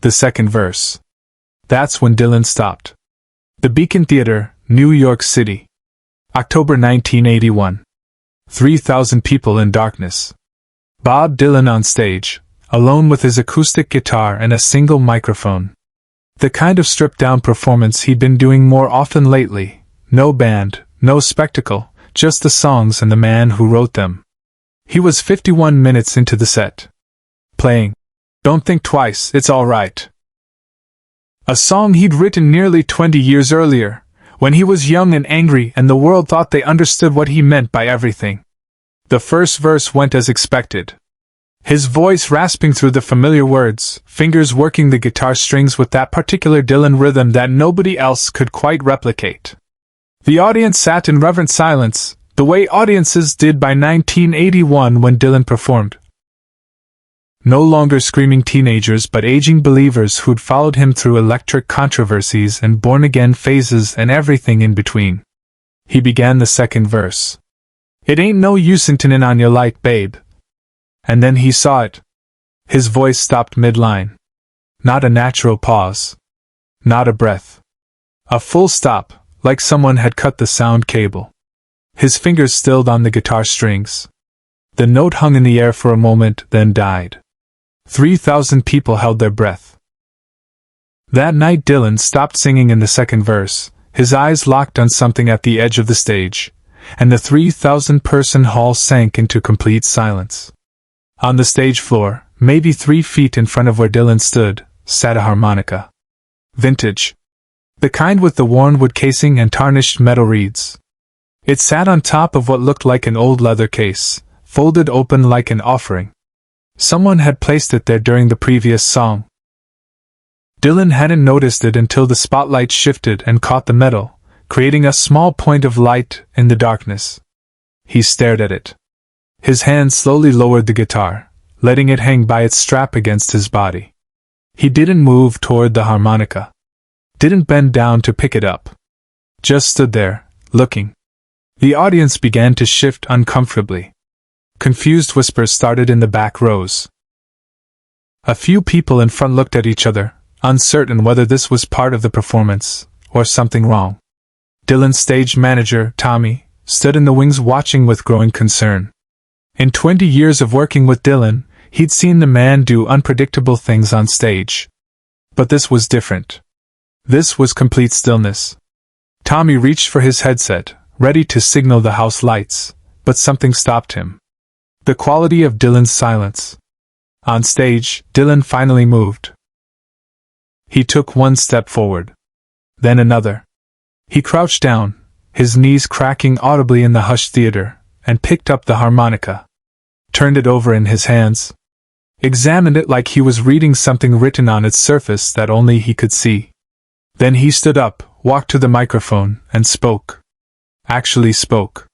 The second verse. That's when Dylan stopped. The Beacon Theater, New York City. October 1981. 3,000 people in darkness. Bob Dylan on stage, alone with his acoustic guitar and a single microphone. The kind of stripped-down performance he'd been doing more often lately. No band, no spectacle, just the songs and the man who wrote them. He was 51 minutes into the set. Playing Don't Think Twice, It's All Right. A song he'd written nearly 20 years earlier, when he was young and angry and the world thought they understood what he meant by everything. The first verse went as expected. His voice rasping through the familiar words, fingers working the guitar strings with that particular Dylan rhythm that nobody else could quite replicate. The audience sat in reverent silence, the way audiences did by 1981 when Dylan performed. No longer screaming teenagers but aging believers who'd followed him through electric controversies and born-again phases and everything in between. He began the second verse. It ain't no use in tinnin' on your light, babe. And then he saw it. His voice stopped mid-line. Not a natural pause. Not a breath. A full stop, like someone had cut the sound cable. His fingers stilled on the guitar strings. The note hung in the air for a moment, then died. 3,000 people held their breath. That night Dylan stopped singing in the second verse, his eyes locked on something at the edge of the stage, and the 3,000-person hall sank into complete silence. On the stage floor, maybe 3 feet in front of where Dylan stood, sat a harmonica. Vintage. The kind with the worn wood casing and tarnished metal reeds. It sat on top of what looked like an old leather case, folded open like an offering. Someone had placed it there during the previous song. Dylan hadn't noticed it until the spotlight shifted and caught the metal, creating a small point of light in the darkness. He stared at it. His hand slowly lowered the guitar, letting it hang by its strap against his body. He didn't move toward the harmonica. Didn't bend down to pick it up. Just stood there, looking. The audience began to shift uncomfortably. Confused whispers started in the back rows. A few people in front looked at each other, uncertain whether this was part of the performance, or something wrong. Dylan's stage manager, Tommy, stood in the wings watching with growing concern. In 20 years of working with Dylan, he'd seen the man do unpredictable things on stage. But this was different. This was complete stillness. Tommy reached for his headset, ready to signal the house lights, but something stopped him. The quality of Dylan's silence. On stage, Dylan finally moved. He took one step forward. Then another. He crouched down, his knees cracking audibly in the hushed theater, and picked up the harmonica. Turned it over in his hands. Examined it like he was reading something written on its surface that only he could see. Then he stood up, walked to the microphone, and spoke. Actually spoke.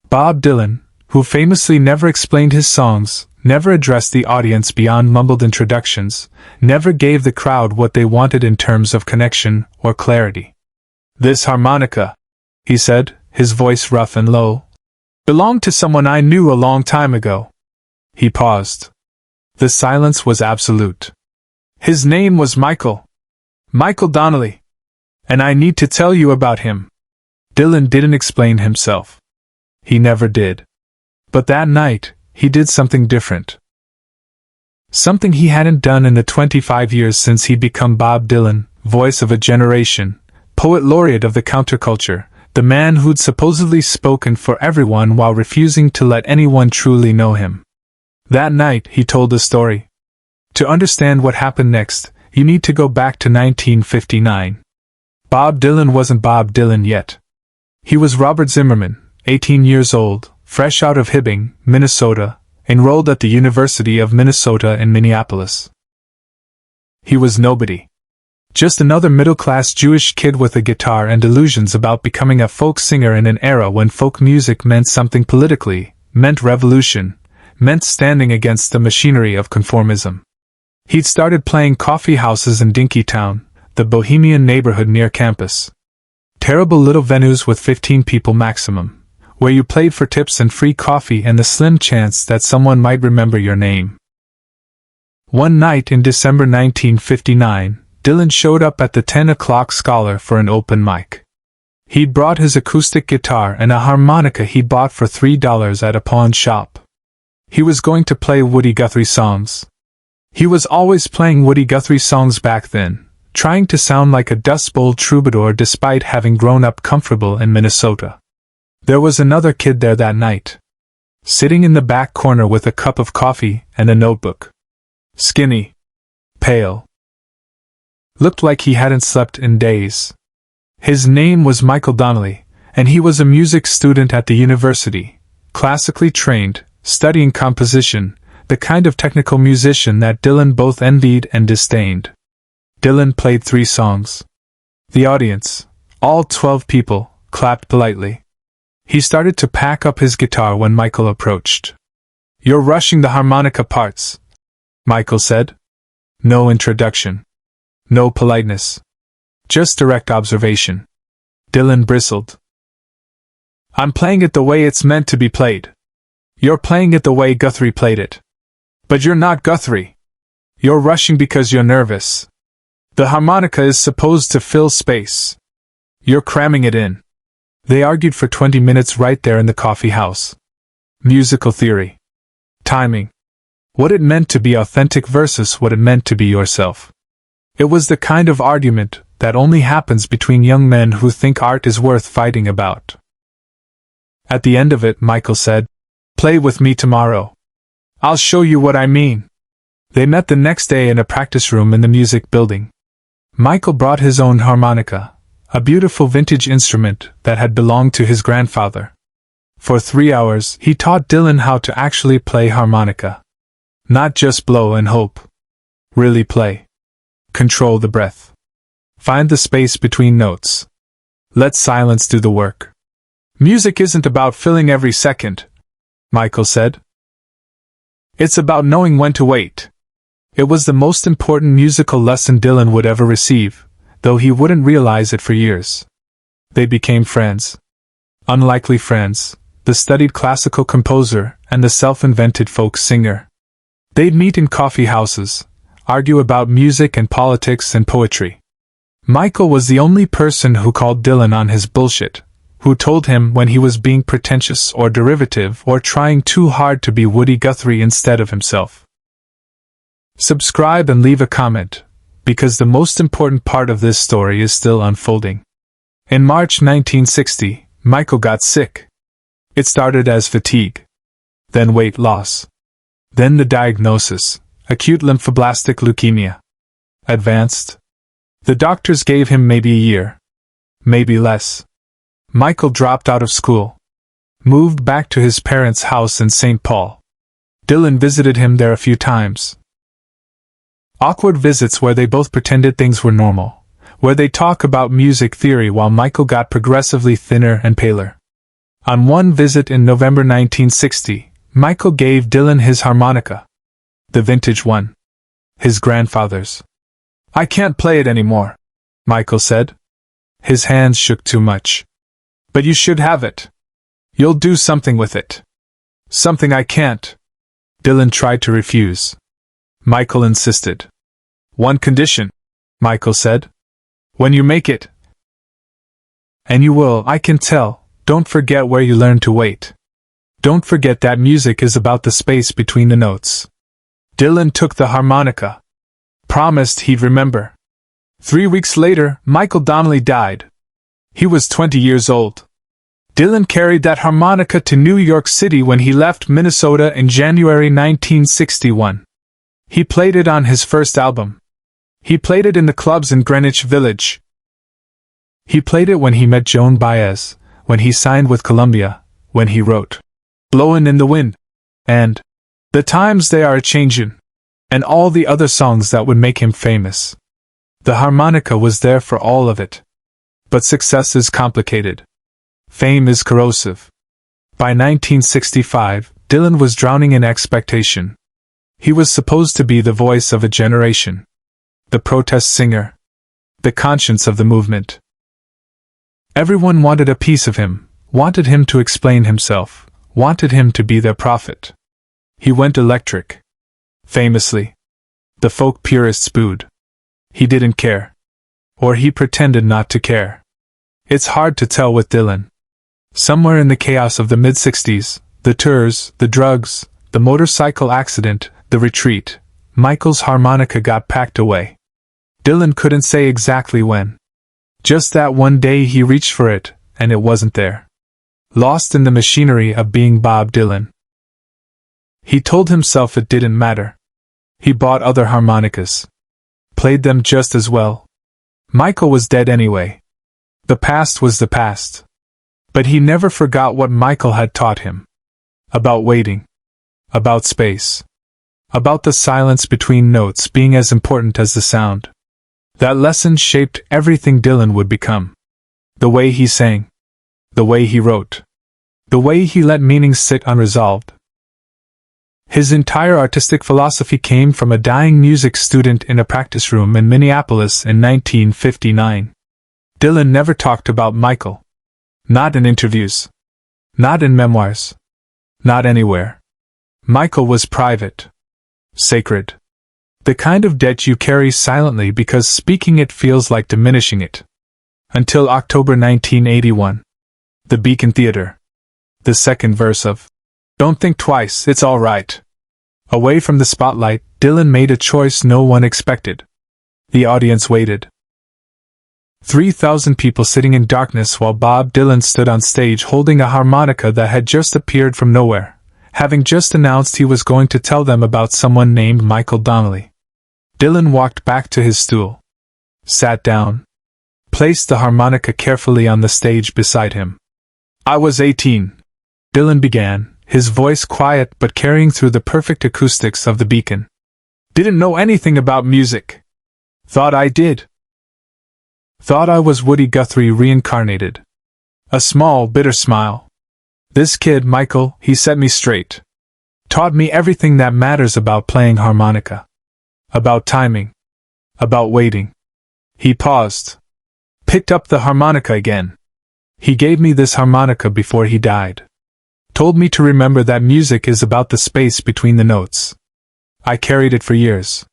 Bob Dylan, who famously never explained his songs, never addressed the audience beyond mumbled introductions, never gave the crowd what they wanted in terms of connection or clarity. This harmonica, he said, his voice rough and low, belonged to someone I knew a long time ago. He paused. The silence was absolute. His name was Michael Donnelly. And I need to tell you about him. Dylan didn't explain himself. He never did. But that night, he did something different. Something he hadn't done in the 25 years since he'd become Bob Dylan, voice of a generation, poet laureate of the counterculture, the man who'd supposedly spoken for everyone while refusing to let anyone truly know him. That night, he told a story. To understand what happened next, you need to go back to 1959. Bob Dylan wasn't Bob Dylan yet. He was Robert Zimmerman, 18 years old, fresh out of Hibbing, Minnesota, enrolled at the University of Minnesota in Minneapolis. He was nobody. Just another middle-class Jewish kid with a guitar and illusions about becoming a folk singer in an era when folk music meant something politically, meant revolution, meant standing against the machinery of conformism. He'd started playing coffee houses in Dinkytown, the bohemian neighborhood near campus. Terrible little venues with 15 people maximum, where you played for tips and free coffee and the slim chance that someone might remember your name. One night in December 1959, Dylan showed up at the 10 o'clock Scholar for an open mic. He'd brought his acoustic guitar and a harmonica he'd bought for $3 at a pawn shop. He was going to play Woody Guthrie songs. He was always playing Woody Guthrie songs back then, trying to sound like a Dust Bowl troubadour despite having grown up comfortable in Minnesota. There was another kid there that night, sitting in the back corner with a cup of coffee and a notebook. Skinny. Pale. Looked like he hadn't slept in days. His name was Michael Donnelly, and he was a music student at the university, classically trained, studying composition, the kind of technical musician that Dylan both envied and disdained. Dylan played 3 songs. The audience, all 12 people, clapped politely. He started to pack up his guitar when Michael approached. "You're rushing the harmonica parts," Michael said. No introduction. No politeness. Just direct observation. Dylan bristled. "I'm playing it the way it's meant to be played. You're playing it the way Guthrie played it. But you're not Guthrie. You're rushing because you're nervous. The harmonica is supposed to fill space. You're cramming it in." They argued for 20 minutes right there in the coffee house. Musical theory. Timing. What it meant to be authentic versus what it meant to be yourself. It was the kind of argument that only happens between young men who think art is worth fighting about. At the end of it, Michael said, "Play with me tomorrow. I'll show you what I mean." They met the next day in a practice room in the music building. Michael brought his own harmonica, a beautiful vintage instrument that had belonged to his grandfather. For 3 hours, he taught Dylan how to actually play harmonica. Not just blow and hope. Really play. Control the breath. Find the space between notes. Let silence do the work. "Music isn't about filling every second," Michael said. "It's about knowing when to wait." It was the most important musical lesson Dylan would ever receive, though he wouldn't realize it for years. They became friends. Unlikely friends, the studied classical composer and the self-invented folk singer. They'd meet in coffee houses, argue about music and politics and poetry. Michael was the only person who called Dylan on his bullshit, who told him when he was being pretentious or derivative or trying too hard to be Woody Guthrie instead of himself. Subscribe and leave a comment, because the most important part of this story is still unfolding. In March 1960, Michael got sick. It started as fatigue, then weight loss, then the diagnosis, acute lymphoblastic leukemia. Advanced. The doctors gave him maybe a year, maybe less. Michael dropped out of school, moved back to his parents' house in St. Paul. Dylan visited him there a few times. Awkward visits where they both pretended things were normal, where they talk about music theory while Michael got progressively thinner and paler. On one visit in November 1960, Michael gave Dylan his harmonica. The vintage one. His grandfather's. "I can't play it anymore," Michael said. His hands shook too much. "But you should have it. You'll do something with it." "Something I can't." Dylan tried to refuse. Michael insisted. "One condition," Michael said. "When you make it, and you will, I can tell, don't forget where you learned to wait. Don't forget that music is about the space between the notes." Dylan took the harmonica. Promised he'd remember. 3 weeks later, Michael Donnelly died. He was 20 years old. Dylan carried that harmonica to New York City when he left Minnesota in January 1961. He played it on his first album. He played it in the clubs in Greenwich Village. He played it when he met Joan Baez, when he signed with Columbia, when he wrote "Blowin' in the Wind" and "The Times They Are A-Changin'," and all the other songs that would make him famous. The harmonica was there for all of it. But success is complicated. Fame is corrosive. By 1965, Dylan was drowning in expectation. He was supposed to be the voice of a generation. The protest singer. The conscience of the movement. Everyone wanted a piece of him, wanted him to explain himself, wanted him to be their prophet. He went electric. Famously. The folk purists booed. He didn't care. Or he pretended not to care. It's hard to tell with Dylan. Somewhere in the chaos of the mid-60s, the tours, the drugs, the motorcycle accident, the retreat, Michael's harmonica got packed away. Dylan couldn't say exactly when. Just that one day he reached for it, and it wasn't there. Lost in the machinery of being Bob Dylan. He told himself it didn't matter. He bought other harmonicas. Played them just as well. Michael was dead anyway. The past was the past. But he never forgot what Michael had taught him. About waiting. About space. About the silence between notes being as important as the sound. That lesson shaped everything Dylan would become. The way he sang. The way he wrote. The way he let meanings sit unresolved. His entire artistic philosophy came from a dying music student in a practice room in Minneapolis in 1959. Dylan never talked about Michael. Not in interviews. Not in memoirs. Not anywhere. Michael was private. Sacred. The kind of debt you carry silently because speaking it feels like diminishing it. Until October 1981. The Beacon Theater. The second verse of "Don't Think Twice, It's All Right." Away from the spotlight, Dylan made a choice no one expected. The audience waited. 3,000 people sitting in darkness while Bob Dylan stood on stage holding a harmonica that had just appeared from nowhere, having just announced he was going to tell them about someone named Michael Donnelly. Dylan walked back to his stool. Sat down. Placed the harmonica carefully on the stage beside him. "I was 18. Dylan began, his voice quiet but carrying through the perfect acoustics of the Beacon. "Didn't know anything about music. Thought I did. Thought I was Woody Guthrie reincarnated." A small, bitter smile. "This kid, Michael, he set me straight. Taught me everything that matters about playing harmonica. About timing. About waiting." He paused. Picked up the harmonica again. "He gave me this harmonica before he died. Told me to remember that music is about the space between the notes. I carried it for years.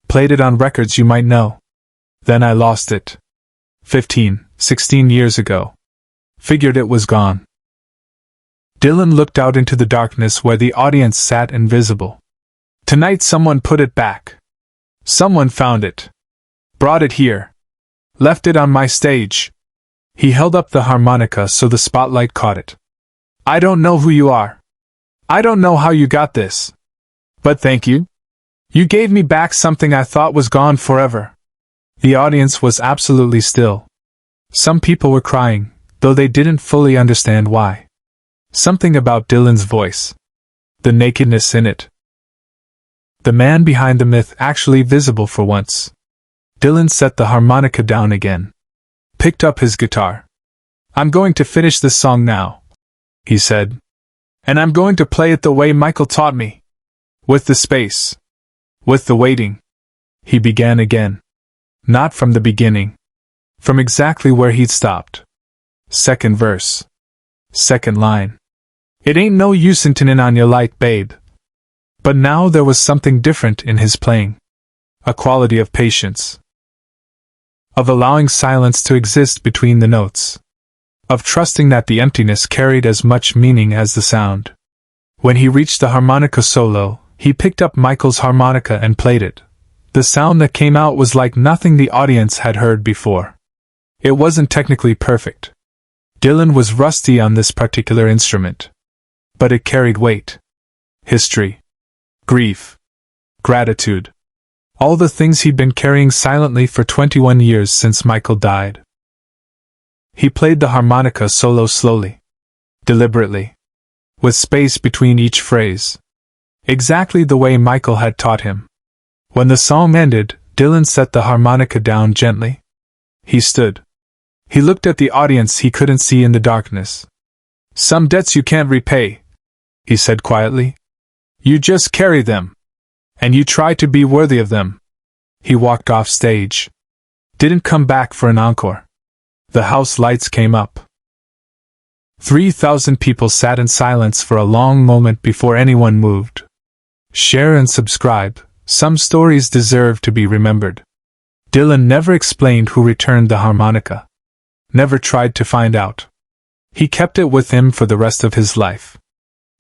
Played it on records you might know. Then I lost it. 16 years ago. Figured it was gone." Dylan looked out into the darkness where the audience sat invisible. "Tonight someone put it back. Someone found it. Brought it here. Left it on my stage." He held up the harmonica so the spotlight caught it. "I don't know who you are. I don't know how you got this. But thank you. You gave me back something I thought was gone forever." The audience was absolutely still. Some people were crying, though they didn't fully understand why. Something about Dylan's voice. The nakedness in it. The man behind the myth actually visible for once. Dylan set the harmonica down again. Picked up his guitar. "I'm going to finish this song now," he said. "And I'm going to play it the way Michael taught me. With the space. With the waiting." He began again. Not from the beginning. From exactly where he'd stopped. Second verse. Second line. "It ain't no use in turning on your light, babe." But now there was something different in his playing. A quality of patience. Of allowing silence to exist between the notes. Of trusting that the emptiness carried as much meaning as the sound. When he reached the harmonica solo, he picked up Michael's harmonica and played it. The sound that came out was like nothing the audience had heard before. It wasn't technically perfect. Dylan was rusty on this particular instrument. But it carried weight. History. Grief. Gratitude. All the things he'd been carrying silently for 21 years since Michael died. He played the harmonica solo slowly. Deliberately. With space between each phrase. Exactly the way Michael had taught him. When the song ended, Dylan set the harmonica down gently. He stood. He looked at the audience he couldn't see in the darkness. "Some debts you can't repay," he said quietly. "You just carry them. And you try to be worthy of them." He walked off stage. Didn't come back for an encore. The house lights came up. 3,000 people sat in silence for a long moment before anyone moved. Share and subscribe, Some stories deserve to be remembered. Dylan never explained who returned the harmonica. Never tried to find out. He kept it with him for the rest of his life.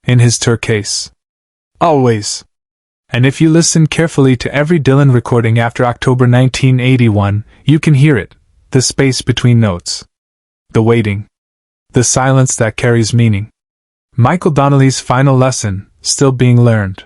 In his tour case. Always. And if you listen carefully to every Dylan recording after October 1981, you can hear it, the space between notes. The waiting. The silence that carries meaning. Michael Donnelly's final lesson, still being learned.